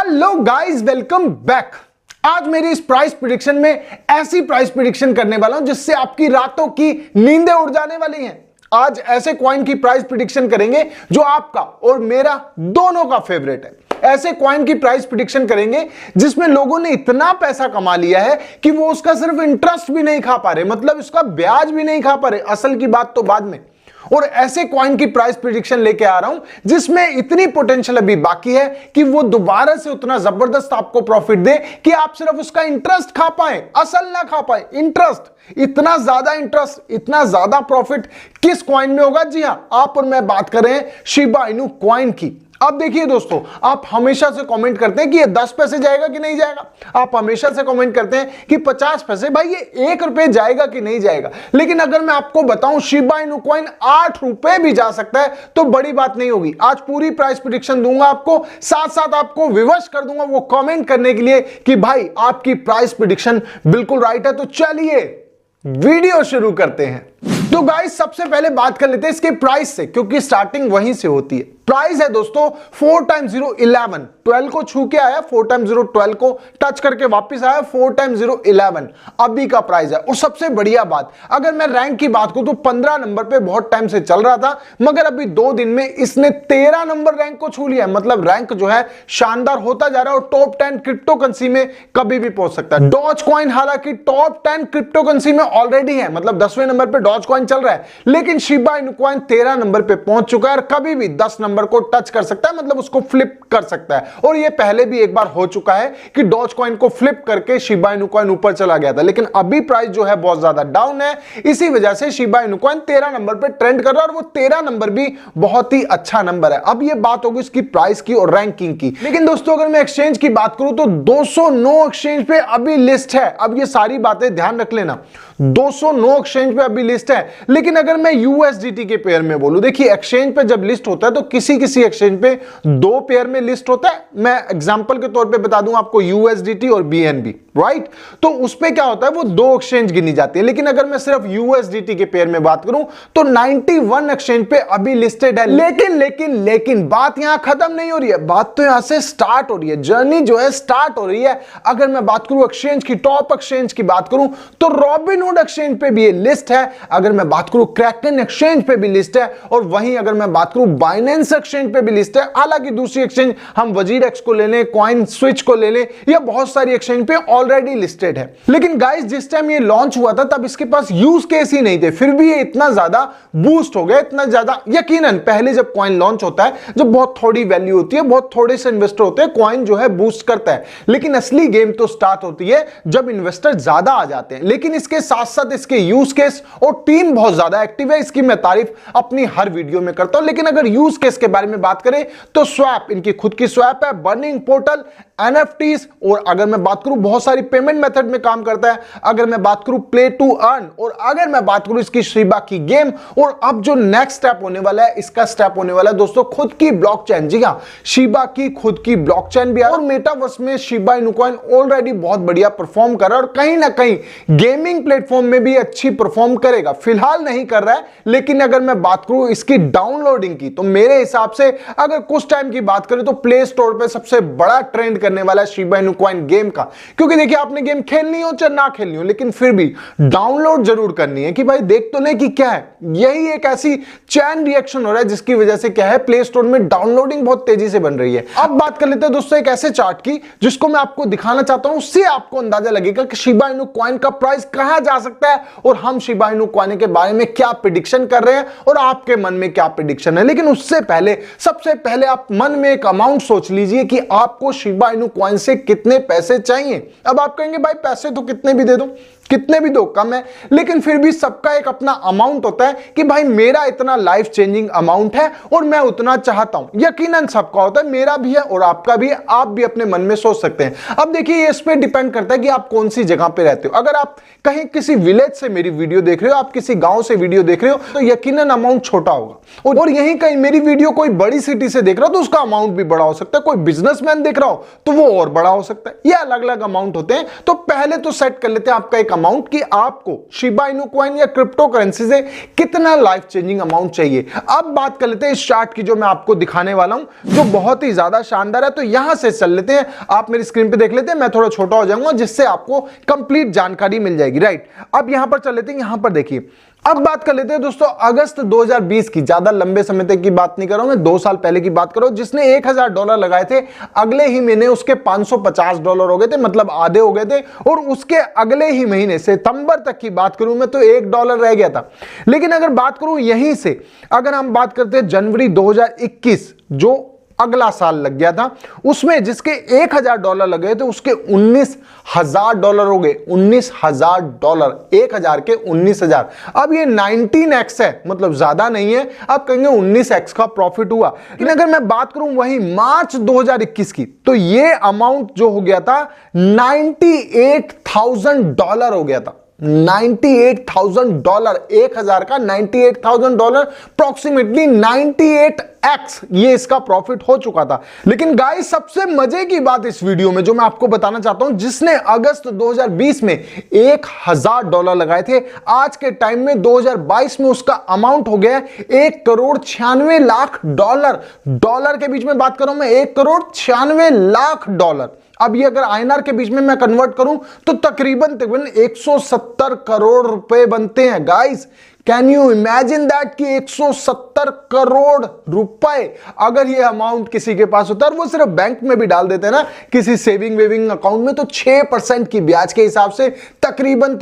Hello guys, welcome back. आज मेरी इस प्राइस प्रिडिक्शन में ऐसी प्राइस प्रिडिक्शन करने वाला हूं जिससे आपकी रातों की नींदें उड़ जाने वाली हैं। आज ऐसे कॉइन की प्राइस प्रिडिक्शन करेंगे जो आपका और मेरा दोनों का फेवरेट है। ऐसे कॉइन की प्राइस प्रिडिक्शन करेंगे जिसमें लोगों ने इतना पैसा कमा लिया है कि वो उसका सिर्फ इंटरेस्ट भी नहीं खा पा रहे, मतलब उसका ब्याज भी नहीं खा पा रहे। असल की बात तो बाद में। और ऐसे कॉइन की प्राइस प्रिडिक्शन लेके आ रहा हूं जिसमें इतनी पोटेंशियल अभी बाकी है कि वो दोबारा से उतना जबरदस्त आपको प्रॉफिट दे कि आप सिर्फ उसका इंटरेस्ट खा पाए, असल ना खा पाए। इंटरेस्ट, इतना ज्यादा इंटरेस्ट, इतना ज्यादा प्रॉफिट किस कॉइन में होगा? जी हां, आप और मैं बात कर रहे हैं शिबा इनू कॉइन की। अब देखिए दोस्तों, आप हमेशा से कमेंट करते हैं कि ये 10 पैसे जाएगा कि नहीं जाएगा। आप हमेशा से कमेंट करते हैं कि 50 पैसे, भाई ये 1 रुपए जाएगा कि नहीं जाएगा। लेकिन अगर मैं आपको बताऊं शिबा इनू कॉइन 8 रुपए भी जा सकता है तो बड़ी बात नहीं होगी। आज पूरी प्राइस प्रिडिक्शन दूंगा आपको, साथ साथ आपको विवश कर दूंगा वो कमेंट करने के लिए कि भाई आपकी प्राइस प्रिडिक्शन बिल्कुल राइट है। तो चलिए वीडियो शुरू करते हैं। तो गाइस सबसे पहले बात कर लेते हैं इसके प्राइस से, क्योंकि स्टार्टिंग वहीं से होती है। प्राइस है दोस्तों 4 टाइम्स 0 11, 12 को छू के आया, 4 टाइम्स 0 12 को टच करके वापस आया, 4 टाइम्स 0 11 अभी का प्राइस है। और सबसे बढ़िया बात, अगर मैं रैंक की बात करूं तो 15 नंबर पे बहुत टाइम से चल रहा था, मगर अभी 2 दिन में इसने 13 नंबर रैंक को छू लिया है। मतलब रैंक जो है शानदार होता जा रहा है और टॉप 10 क्रिप्टो करेंसी में कभी भी पहुंच सकता है। डॉज कॉइन हालांकि टॉप 10 क्रिप्टो करेंसी में ऑलरेडी है, मतलब 10वें नंबर पे डॉज कॉइन चल रहा है, लेकिन शिबा इनू कॉइन 13 नंबर पे पहुंच चुका है और कभी भी 10 नंबर को टच कर सकता है, मतलब उसको फ्लिप कर सकता है। और ये पहले भी एक बार हो चुका है कि डॉज कॉइन को फ्लिप करके शिबा इनू कॉइन ऊपर चला गया था, लेकिन अभी प्राइस जो है बहुत ज्यादा डाउन है। इसी वजह से शिबा इनू कॉइन 13 नंबर पे ट्रेंड कर रहा है और वो 13 नंबर भी बहुत ही अच्छा नंबर है। अब ये बात होगी इसकी प्राइस की और रैंकिंग की। लेकिन दोस्तों अगर मैं एक्सचेंज की बात करूं तो 209 एक्सचेंज पे अभी लिस्ट है। अब ये सारी बातें ध्यान रख लेना, 209 एक्सचेंज पे अभी लिस्ट है। लेकिन अगर मैं यूएसडीटी के पेयर में बोलूं, देखिए एक्सचेंज पे जब लिस्ट होता है तो किसी किसी एक्सचेंज पे 2 पेयर में लिस्ट होता है। मैं एग्जांपल के तौर पे बता दूं आपको, यूएसडीटी और बीएनबी, राइट? तो उस पे क्या होता है, वो 2 एक्सचेंज गिनी जाती है। लेकिन अगर मैं सिर्फ यूएसडीटी के पेयर में बात करूं तो 91 एक्सचेंज पे अभी लिस्टेड है। लेकिन बात यहां खत्म नहीं हो रही है, बात तो यहां से स्टार्ट हो रही है, जर्नी जो है स्टार्ट हो रही है। अगर मैं बात करूं एक्सचेंज की, टॉप एक्सचेंज की बात करूं तो रॉबिनहुड एक्सचेंज पे भी ये लिस्ट है। अगर मैं बात करूं क्रैकन एक्सचेंज पे भी लिस्ट है, और वहीं अगर मैं बात करूं बाइनेंस एक्सचेंज पे भी लिस्ट है। हालांकि दूसरी एक्सचेंज हम वजीरेक्स को ले लें, कॉइन स्विच को ले लें, या बहुत सारी एक्सचेंज पे ऑलरेडी लिस्टेड है। लेकिन गाइस जिस टाइम ये लॉन्च हुआ था तब इसके पास यूज केस ही नहीं थे, फिर भी ये इतना ज्यादा बूस्ट हो गया, इतना ज्यादा। यकीनन पहले जब कॉइन लॉन्च होता है, जब बहुत थोड़ी वैल्यू होती है, बहुत थोड़े से इन्वेस्टर होते हैं, कॉइन जो है बूस्ट करता है। लेकिन असली गेम तो स्टार्ट होती है जब इन्वेस्टर ज्यादा आ जाते हैं। लेकिन इसके साथ साथ इसके यूज केस और टीम बहुत ज्यादा एक्टिव है, इसकी मैं तारीफ अपनी हर वीडियो में करता हूं। लेकिन अगर यूज केस के बारे में बात करें तो स्वैप, इनकी खुद की स्वैप है, बर्निंग पोर्टल, एनएफटीज, और अगर मैं बात करूं बहुत सारी पेमेंट मेथड में काम करता है। अगर मैं बात करूं प्ले टू अर्न, और अगर मैं बात करूं इसकी शिबा की गेम, और अब जो नेक्स्ट स्टेप होने वाला है, इसका स्टेप होने वाला है दोस्तों खुद की ब्लॉकचेन। जी हां, शिबा की खुद की ब्लॉकचेन भी है, और मेटावर्स में शिबा इनू कॉइन ऑलरेडी बहुत बढ़िया परफॉर्म कर रहा है और कहीं ना कहीं गेमिंग प्लेटफॉर्म में भी अच्छी परफॉर्म करेगा। फिलहाल नहीं कर रहा है, लेकिन अगर मैं बात करूं इसकी डाउनलोडिंग की तो मेरे हिसाब से अगर कुछ टाइम की बात करें तो प्ले स्टोर पे सबसे बड़ा ट्रेंड करने वाला है शिबा इनू कॉइन गेम का। क्योंकि देखिए आपने गेम खेलनी हो चाहे ना खेलनी हो, लेकिन फिर भी डाउनलोड जरूर करनी है कि भाई देख तो ले कि क्या है। यही एक ऐसी चैन रिएक्शन हो रहा है जिसकी वजह से क्या है, प्ले स्टोर में डाउनलोडिंग बहुत तेजी से बन रही है। अब बात कर लेते हैं दोस्तों एक ऐसे चार्ट की जिसको मैं आपको दिखाना चाहता हूं, उससे आपको अंदाजा लगेगा कि शिबा इनू कॉइन का प्राइस कहां जा सकता है और हम शिबा इनू कॉइन के बारे में क्या प्रेडिक्शन कर रहे हैं और आपके मन में क्या प्रेडिक्शन है। लेकिन उससे पहले, सबसे पहले आप मन में एक अमाउंट सोच लीजिए कि आपको शिबा इनू कॉइन से कितने पैसे चाहिए। अब आप कहेंगे भाई पैसे तो कितने भी दे दो, कितने भी दो कम है, लेकिन फिर भी सबका एक अपना अमाउंट होता है कि भाई मेरा इतना लाइफ चेंजिंग अमाउंट है और मैं उतना चाहता हूं। यकीनन सबका होता है, मेरा भी है और आपका भी है। आप भी अपने मन में सोच सकते हैं। अब देखिए इस पे डिपेंड करता है कि आप कौन सी जगह पे रहते हो। अगर आप कहीं किसी विलेज से मेरी वीडियो देख रहे हो, आप किसी गांव से वीडियो देख रहे हो, तो यकीनन अमाउंट छोटा होगा। और यहीं कहीं मेरी वीडियो कोई बड़ी सिटी से देख रहा हो तो उसका अमाउंट भी बड़ा हो सकता है। कोई बिजनेसमैन देख रहा हो तो वो और बड़ा हो सकता है। ये अलग अलग अमाउंट होते हैं। तो पहले तो सेट कर लेते हैं आपका एक अमाउंट कि आपको शिबा इनु कॉइन या क्रिप्टो करेंसी से कितना लाइफ चेंजिंग अमाउंट चाहिए। अब बात कर लेते हैं इस चार्ट की जो मैं आपको दिखाने वाला हूं, जो बहुत ही ज्यादा शानदार है। तो यहां से चल लेते हैं, आप मेरी स्क्रीन पे देख लेते हैं, मैं थोड़ा छोटा हो जाऊंगा जिससे आपको कंप्लीट जानकारी मिल जाएगी। राइट, अब यहां पर चल लेते हैं, यहां पर देखिए। अब बात कर लेते हैं दोस्तों अगस्त 2020 की, ज्यादा लंबे समय तक की बात नहीं कर रहा हूं मैं, 2 साल पहले की बात करो। जिसने $1000 लगाए थे, अगले ही महीने उसके $550 हो गए थे, मतलब आधे हो गए थे। और उसके अगले ही महीने सितंबर तक की बात करूं मैं तो $1 रह गया था। लेकिन अगर बात करूं यहीं से, अगर हम बात करते हैं जनवरी 2021, जो अगला साल लग गया था, उसमें जिसके $1000 लगे थे उसके $19,000 हो गए। $19,000, 1000 के 19,000। अब ये 19x है, मतलब ज्यादा नहीं है। आप कहेंगे 19x का प्रॉफिट हुआ, लेकिन अगर मैं बात करूं वही मार्च 2021 की, तो ये अमाउंट जो हो गया था $98,000 हो गया था। $98,000, 1000 का $98,000, अप्रोक्सीमेटली 98x ये इसका प्रॉफिट हो चुका था। लेकिन गाइस सबसे मजे की बात इस वीडियो में जो मैं आपको बताना चाहता हूं, जिसने अगस्त 2020 में $1000 लगाए थे, आज के टाइम में 2022 में उसका अमाउंट हो गया $1,96,00,000। डॉलर के बीच में बात कर रहा हूं मैं, $1,96,00,000। अब ये अगर आईएनआर के बीच में मैं कन्वर्ट करूं तो तकरीबन 170 करोड़ रुपए बनते हैं। Guys can you imagine that कि 170 करोड़ रुपए अगर ये अमाउंट किसी के पास होता है, और वो सिर्फ बैंक में भी डाल देते हैं ना किसी सेविंग वेविंग अकाउंट में, तो 6% की ब्याज के हिसाब से तकरीबन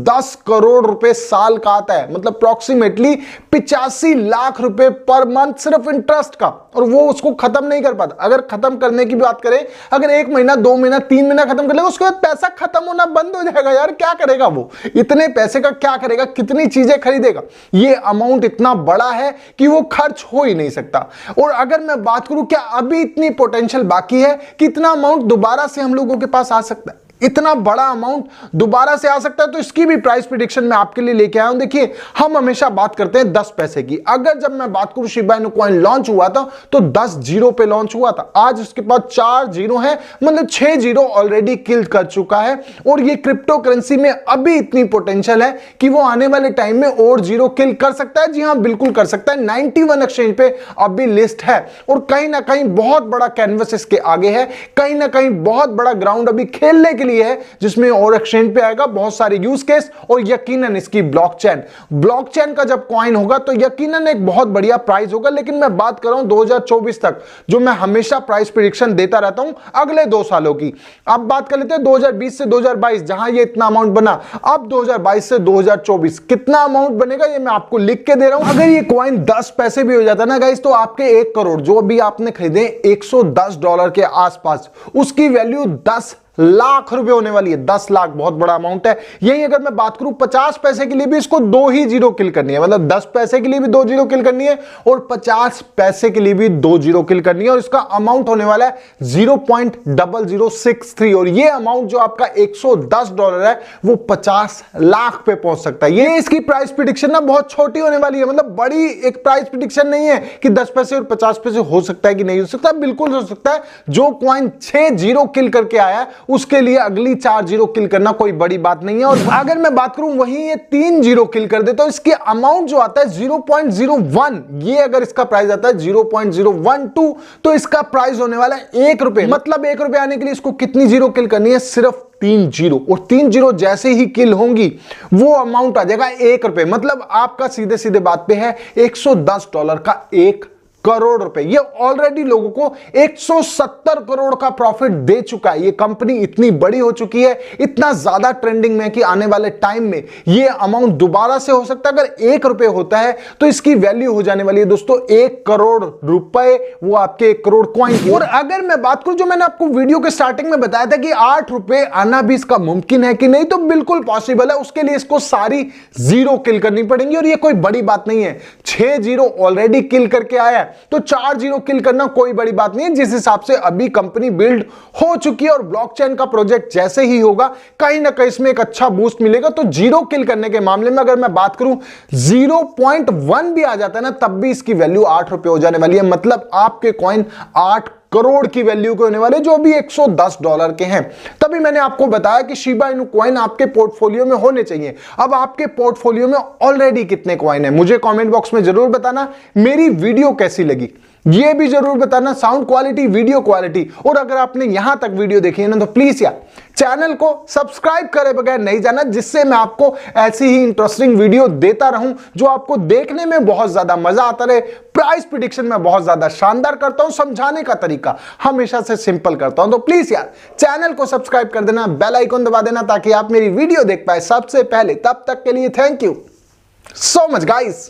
10 करोड़ रुपए साल का आता है, मतलब अप्रोक्सीमेटली 85 लाख रुपए पर मंथ सिर्फ इंटरेस्ट का। और वो उसको खत्म नहीं कर पाता। अगर खत्म करने की बात करें, अगर 1 महीना 2 महीना 3 महीना खत्म कर लेगा, उसके बाद पैसा खत्म होना बंद हो जाएगा। यार क्या करेगा वो, इतने पैसे का क्या करेगा, कितनी चीजें खरीदेगा। ये अमाउंट इतना बड़ा है कि वो खर्च हो ही नहीं सकता। और अगर मैं बात करूं क्या अभी इतनी पोटेंशियल बाकी है कि इतना अमाउंट दोबारा से हम लोगों के पास आ सकता है, इतना बड़ा अमाउंट दोबारा से आ सकता है, तो इसकी भी प्राइस प्रेडिक्शन मैं आपके लिए लेके आया हूं। देखिए हम हमेशा बात करते हैं 10 पैसे की। अगर जब मैं बात करूं शिबा इनु कॉइन लॉन्च हुआ था तो 10 जीरो पे लॉन्च हुआ था। आज उसके पास 4 जीरो है, मतलब 6 जीरो ऑलरेडी किल कर चुका है। और ये क्रिप्टो करेंसी में अभी इतनी पोटेंशियल है कि वो आने वाले टाइम में और जीरो किल कर सकता है। जी हां, बिल्कुल कर सकता है। 91 एक्सचेंज पे अभी लिस्ट है, और कहीं ना कहीं बहुत बड़ा कैनवस इसके आगे है, कहीं ना कहीं बहुत बड़ा ग्राउंड अभी खेलने के लिए है, जिसमें और एक्सचेंज पे आएगा बहुत सारे यूज केस, और यकीनन इसकी ब्लॉकचेन का जब कॉइन होगा तो यकीनन एक बहुत बढ़िया प्राइस होगा। लेकिन मैं बात कर रहा हूं 2024 तक, जो मैं हमेशा प्राइस प्रेडिक्शन देता रहता हूं अगले 2 सालों की। अब बात कर लेते हैं 2020 से 2022, जहां ये इतना अमाउंट बना। अब 2022 से 2024 कितना अमाउंट बनेगा ये मैं आपको लिख के दे रहा हूं। अगर ये कॉइन 10 पैसे भी हो जाता ना गाइस, तो आपके 1 करोड़ जो अभी आपने खरीदे $110 के आसपास, उसकी वैल्यू 10 लाख रुपए होने वाली है। 10 लाख बहुत बड़ा अमाउंट है। यही अगर मैं बात करूं 50 पैसे के लिए भी इसको 2 ही जीरो किल करनी है, मतलब 10 पैसे के लिए भी 2 जीरो किल करनी है, और 50 पैसे के लिए भी 2 जीरो किल करनी है। और इसका अमाउंट होने वाला है 0.0063, और ये अमाउंट जो आपका $110 है वो 50 लाख पे पहुंच सकता है। ये इसकी प्राइस प्रेडिक्शन ना बहुत छोटी होने वाली है, मतलब बड़ी एक प्राइस प्रेडिक्शन नहीं है कि 10 पैसे और 50 पैसे हो सकता है कि नहीं हो सकता, बिल्कुल हो सकता है। जो कॉइन 6 जीरो किल करके आया है उसके लिए अगली 4 जीरो किल करना कोई बड़ी बात नहीं है। और अगर मैं बात करूं वहीं ये 3 जीरो किल कर दे तो इसके अमाउंट जो आता है 0.01, ये अगर इसका प्राइस आता है 0.012, तो इसका प्राइस होने वाला है ₹1। मतलब ₹1 आने के लिए इसको कितनी जीरो किल करनी है, सिर्फ 3 जीरो। और 3 जीरो जैसे ही किल होंगी वो अमाउंट आ जाएगा ₹1। मतलब आपका सीधे सीधे बात पे है $110 का 1 करोड़ रुपए। ये ऑलरेडी लोगों को 170 करोड़ का प्रॉफिट दे चुका है। ये कंपनी इतनी बड़ी हो चुकी है, इतना ज्यादा ट्रेंडिंग में कि आने वाले टाइम में ये अमाउंट दोबारा से हो सकता है। अगर ₹1 होता है तो इसकी वैल्यू हो जाने वाली है दोस्तों 1 करोड़ रुपए, वो आपके 1 करोड़ कॉइन। और अगर मैं बात करूं जो मैंने आपको वीडियो के स्टार्टिंग में बताया था कि ₹8 आना भी इसका मुमकिन है कि नहीं, तो बिल्कुल पॉसिबल है। उसके लिए इसको सारी जीरो किल करनी पड़ेंगी, और ये कोई बड़ी बात नहीं है। 6 जीरो ऑलरेडी किल करके आया है, तो 4 जीरो किल करना कोई बड़ी बात नहीं है। जिस हिसाब से अभी कंपनी बिल्ड हो चुकी है और ब्लॉकचेन का प्रोजेक्ट जैसे ही होगा कहीं ना कहीं इसमें एक अच्छा बूस्ट मिलेगा। तो जीरो किल करने के मामले में अगर मैं बात करूं 0.1 भी आ जाता है ना, तब भी इसकी वैल्यू ₹8 हो जाने वाली है। मतलब आपके कॉइन 8 करोड़ की वैल्यू के होने वाले, जो अभी $110 के हैं। तभी मैंने आपको बताया कि शिबा इनू कॉइन आपके पोर्टफोलियो में होने चाहिए। अब आपके पोर्टफोलियो में ऑलरेडी कितने कॉइन है मुझे कमेंट बॉक्स में जरूर बताना। मेरी वीडियो कैसी लगी ये भी जरूर बताना, साउंड क्वालिटी, वीडियो क्वालिटी। और अगर आपने यहां तक वीडियो देखी है ना तो प्लीज यार चैनल को सब्सक्राइब करे बगैर नहीं जाना, जिससे मैं आपको ऐसी ही इंटरेस्टिंग वीडियो देता रहूं जो आपको देखने में बहुत ज्यादा मजा आता रहे। प्राइस प्रेडिक्शन में बहुत ज्यादा शानदार करता हूं, समझाने का तरीका हमेशा से सिंपल करता हूं। तो प्लीज यार चैनल को सब्सक्राइब कर देना, बेल आइकन दबा देना ताकि आप मेरी वीडियो देख पाए सबसे पहले। तब तक के लिए thank you so much guys.